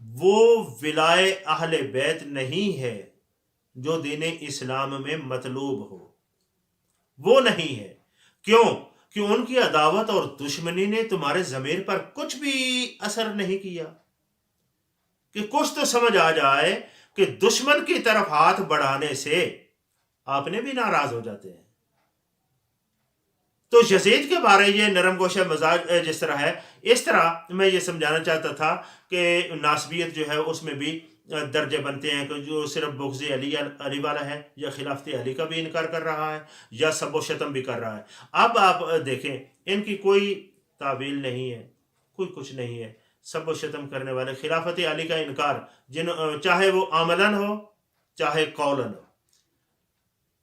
وہ ولائے اہل بیت نہیں ہے جو دین اسلام میں مطلوب ہو، وہ نہیں ہے۔ کیوں؟ کہ ان کی عداوت اور دشمنی نے تمہارے ضمیر پر کچھ بھی اثر نہیں کیا، کہ کچھ تو سمجھ آ جائے کہ دشمن کی طرف ہاتھ بڑھانے سے آپ نے بھی ناراض ہو جاتے ہیں۔ تو یزید کے بارے یہ نرم گوشہ مزاج جس طرح ہے، اس طرح میں یہ سمجھانا چاہتا تھا کہ ناسبیت جو ہے اس میں بھی درجے بنتے ہیں، کہ جو صرف بغض علی والا ہے، یا خلافت علی کا بھی انکار کر رہا ہے، یا سب و شتم بھی کر رہا ہے۔ اب آپ دیکھیں، ان کی کوئی تعویل نہیں ہے، کوئی کچھ نہیں ہے۔ سب و شتم کرنے والے، خلافت علی کا انکار، چاہے وہ عملاً ہو چاہے قولاً ہو،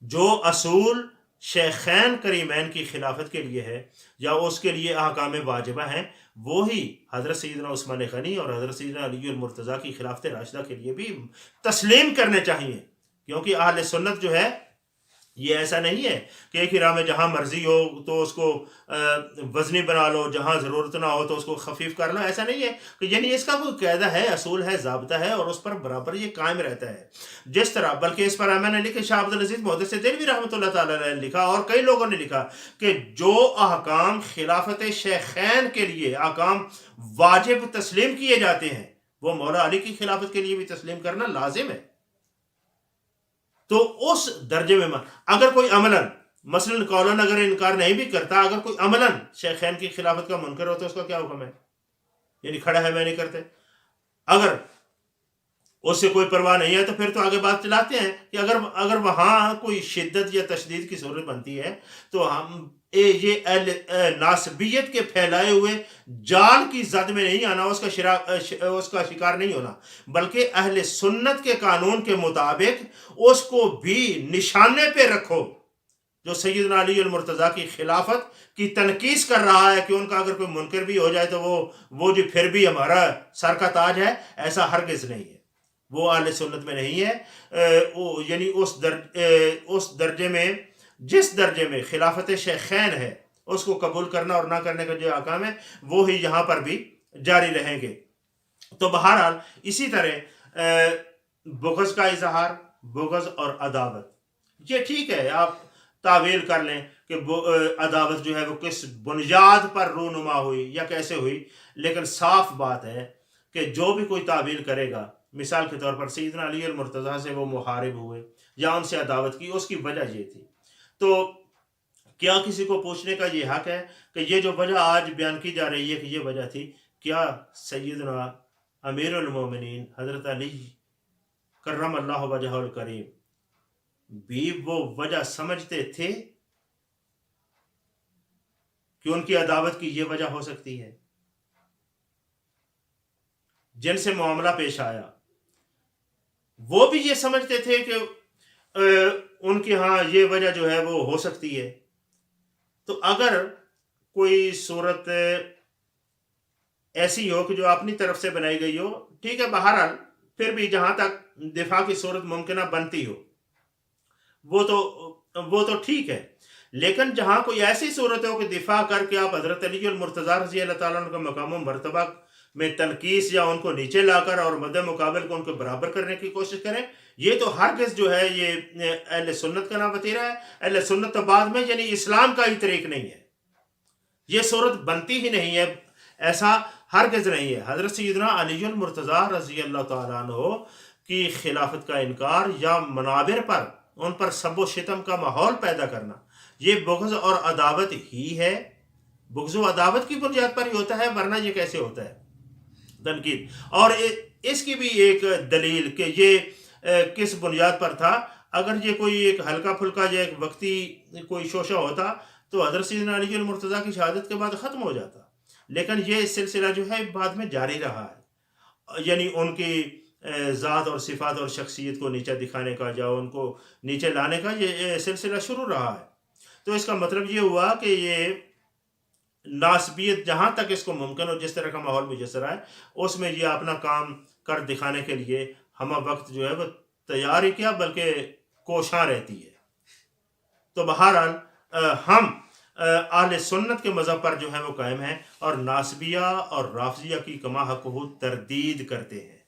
جو اصول شیخین کریمین کی خلافت کے لیے ہے یا اس کے لیے احکام واجبہ ہیں، وہی حضرت سیدنا عثمان غنی اور حضرت سیدنا علی المرتضیٰ کی خلافت راشدہ کے لیے بھی تسلیم کرنے چاہیے۔ کیونکہ اہل سنت جو ہے یہ ایسا نہیں ہے کہ ایک ہی راہ میں جہاں مرضی ہو تو اس کو وزنی بنا لو، جہاں ضرورت نہ ہو تو اس کو خفیف کر لو، ایسا نہیں ہے کہ یعنی اس کا کوئی قاعدہ ہے، اصول ہے، ضابطہ ہے، اور اس پر برابر یہ قائم رہتا ہے جس طرح۔ بلکہ اس پر میں نے لکھا، شاہ عبدالعزیز محدث دہلوی رحمۃ اللہ تعالی علیہ نے لکھا، اور کئی لوگوں نے لکھا کہ جو احکام خلافت شیخین کے لیے احکام واجب تسلیم کیے جاتے ہیں، وہ مولا علی کی خلافت کے لیے بھی تسلیم کرنا لازم ہے۔ تو اس درجے میں اگر کوئی عملاً، مثلاً قولاً اگر انکار نہیں بھی کرتا، اگر کوئی عملاً شیخین کی خلافت کا منکر ہو تو اس کا کیا حکم ہے؟ یعنی کھڑا ہے میں نہیں کرتے۔ اگر اس سے کوئی پرواہ نہیں ہے تو پھر تو آگے بات چلاتے ہیں کہ اگر وہاں کوئی شدت یا تشدید کی صورت بنتی ہے تو ہم یہ ناسبیت کے پھیلائے ہوئے جال کی زد میں نہیں آنا، اس کا شکار نہیں ہونا، بلکہ اہل سنت کے قانون کے مطابق اس کو بھی نشانے پہ رکھو۔ جو سیدنا علی المرتضیٰ کی خلافت کی تنقیص کر رہا ہے کہ ان کا اگر کوئی منکر بھی ہو جائے تو وہ جو پھر بھی ہمارا سر کا تاج ہے، ایسا ہرگز نہیں ہے، وہ اہل سنت میں نہیں ہے۔ یعنی اس درجے میں، جس درجے میں خلافت شیخین ہے، اس کو قبول کرنا اور نہ کرنے کا جو احکام ہے وہی یہاں پر بھی جاری رہیں گے۔ تو بہرحال اسی طرح بغض کا اظہار، بغض اور عداوت، یہ ٹھیک ہے، آپ تعویل کر لیں کہ عداوت جو ہے وہ کس بنیاد پر رونما ہوئی یا کیسے ہوئی، لیکن صاف بات ہے کہ جو بھی کوئی تعویل کرے گا، مثال کے طور پر سیدنا علی المرتضیٰ سے وہ محارب ہوئے یا ان سے عداوت کی، اس کی وجہ یہ تھی، تو کیا کسی کو پوچھنے کا یہ حق ہے کہ یہ جو وجہ آج بیان کی جا رہی ہے کہ یہ وجہ تھی، کیا سیدنا امیر المومنین حضرت علی کرم اللہ وجہہ الکریم بھی وہ وجہ سمجھتے تھے کہ ان کی عداوت کی یہ وجہ ہو سکتی ہے؟ جن سے معاملہ پیش آیا وہ بھی یہ سمجھتے تھے کہ ان کے ہاں یہ وجہ جو ہے وہ ہو سکتی ہے؟ تو اگر کوئی صورت ایسی ہو کہ جو اپنی طرف سے بنائی گئی ہو، ٹھیک ہے، بہرحال پھر بھی جہاں تک دفاع کی صورت ممکنہ بنتی ہو وہ تو ٹھیک ہے، لیکن جہاں کوئی ایسی صورت ہو کہ دفاع کر کے آپ حضرت علی المرتضیٰ رضی اللہ تعالیٰ عنہ کا مقام و مرتبہ میں تنقیص یا ان کو نیچے لا کر اور مد مقابل کو ان کو برابر کرنے کی کوشش کریں، یہ تو ہرگز جو ہے یہ اہل سنت کا نام بتیرا ہے۔ اہل سنت تو بعد میں یعنی اسلام کا ہی طریق نہیں ہے، یہ صورت بنتی ہی نہیں ہے، ایسا ہرگز نہیں ہے۔ حضرت سیدنا علی المرتضیٰ رضی اللہ تعالیٰ عنہ کی خلافت کا انکار یا منابر پر ان پر سب و شتم کا ماحول پیدا کرنا، یہ بغض اور عداوت ہی ہے، بغض و عداوت کی بنیاد پر ہی ہوتا ہے، ورنہ یہ کیسے ہوتا ہے؟ تنقید۔ اور اس کی بھی ایک دلیل کہ یہ کس بنیاد پر تھا، اگر یہ کوئی ایک ہلکا پھلکا یا ایک وقتی کوئی شوشہ ہوتا تو حضرت سیدنا علی المرتضیٰ کی شہادت کے بعد ختم ہو جاتا، لیکن یہ سلسلہ جو ہے بعد میں جاری رہا ہے، یعنی ان کی ذات اور صفات اور شخصیت کو نیچے دکھانے کا یا ان کو نیچے لانے کا یہ سلسلہ شروع رہا ہے۔ تو اس کا مطلب یہ ہوا کہ یہ ناسبیت جہاں تک اس کو ممکن ہو، جس طرح کا ماحول میسر ہے، اس میں یہ اپنا کام کر دکھانے کے لیے ہمہ وقت جو ہے وہ تیار ہی کیا، بلکہ کوشاں رہتی ہے۔ تو بہرحال ہم اہل سنت کے مذہب پر جو ہے وہ قائم ہیں اور ناسبیہ اور رافضیہ کی کما حقہ تردید کرتے ہیں۔